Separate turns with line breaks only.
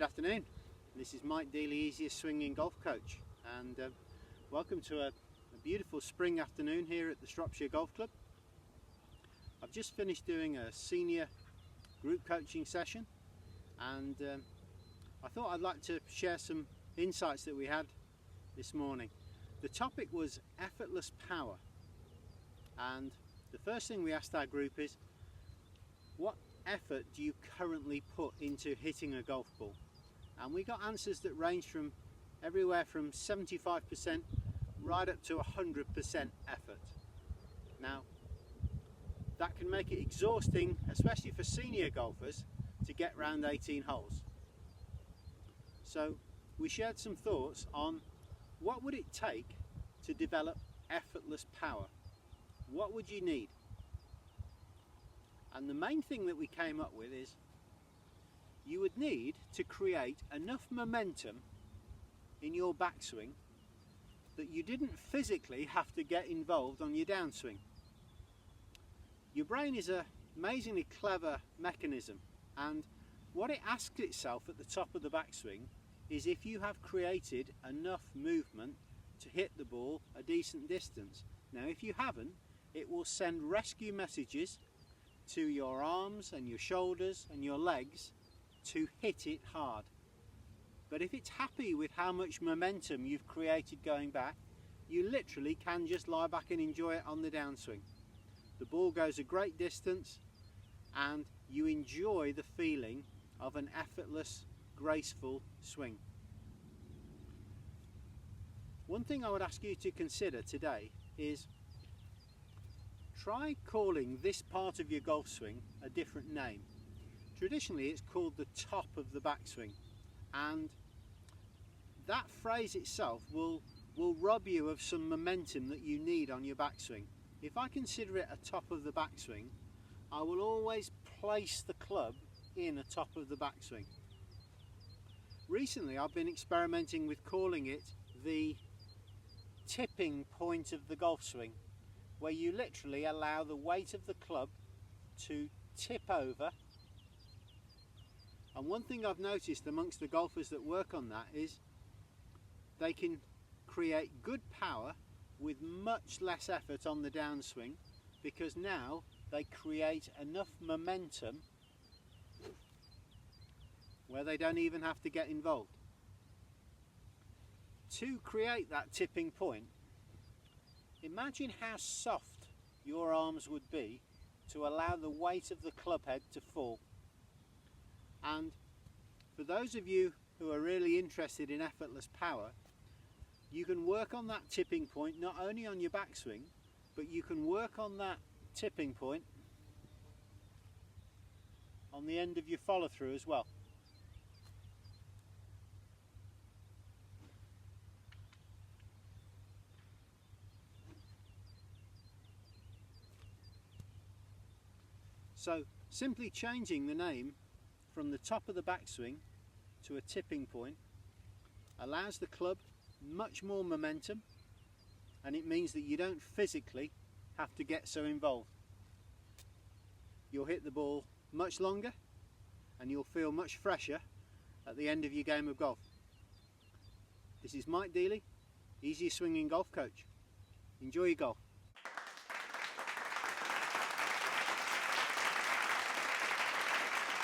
Good afternoon, this is Mike Deeley, Easiest Swinging Golf Coach, and welcome to a beautiful spring afternoon here at the Shropshire Golf Club. I've just finished doing a senior group coaching session, and I thought I'd like to share some insights that we had this morning. The topic was effortless power, and the first thing we asked our group is, what effort do you currently put into hitting a golf ball? And we got answers that ranged from everywhere from 75% right up to 100% effort. Now, that can make it exhausting, especially for senior golfers, to get round 18 holes. So we shared some thoughts on what would it take to develop effortless power. What would you need? And the main thing that we came up with is you would need to create enough momentum in your backswing that you didn't physically have to get involved on your downswing. Your brain is an amazingly clever mechanism, and what it asks itself at the top of the backswing is if you have created enough movement to hit the ball a decent distance. Now, if you haven't, it will send rescue messages to your arms and your shoulders and your legs to hit it hard. But if it's happy with how much momentum you've created going back, you literally can just lie back and enjoy it on the downswing. The ball goes a great distance and you enjoy the feeling of an effortless, graceful swing. One thing I would ask you to consider today is try calling this part of your golf swing a different name. Traditionally it's called the top of the backswing, and that phrase itself will rob you of some momentum that you need on your backswing. If I consider it a top of the backswing, I will always place the club in a top of the backswing. Recently I've been experimenting with calling it the tipping point of the golf swing, where you literally allow the weight of the club to tip over. And one thing I've noticed amongst the golfers that work on that is they can create good power with much less effort on the downswing, because now they create enough momentum where they don't even have to get involved. To create that tipping point, imagine how soft your arms would be to allow the weight of the club head to fall. And for those of you who are really interested in effortless power, you can work on that tipping point not only on your backswing, but you can work on that tipping point on the end of your follow through as well. So simply changing the name from the top of the backswing to a tipping point allows the club much more momentum, and it means that you don't physically have to get so involved. You'll hit the ball much longer and you'll feel much fresher at the end of your game of golf. This is Mike Deeley, Easiest Swinging Golf Coach. Enjoy your golf.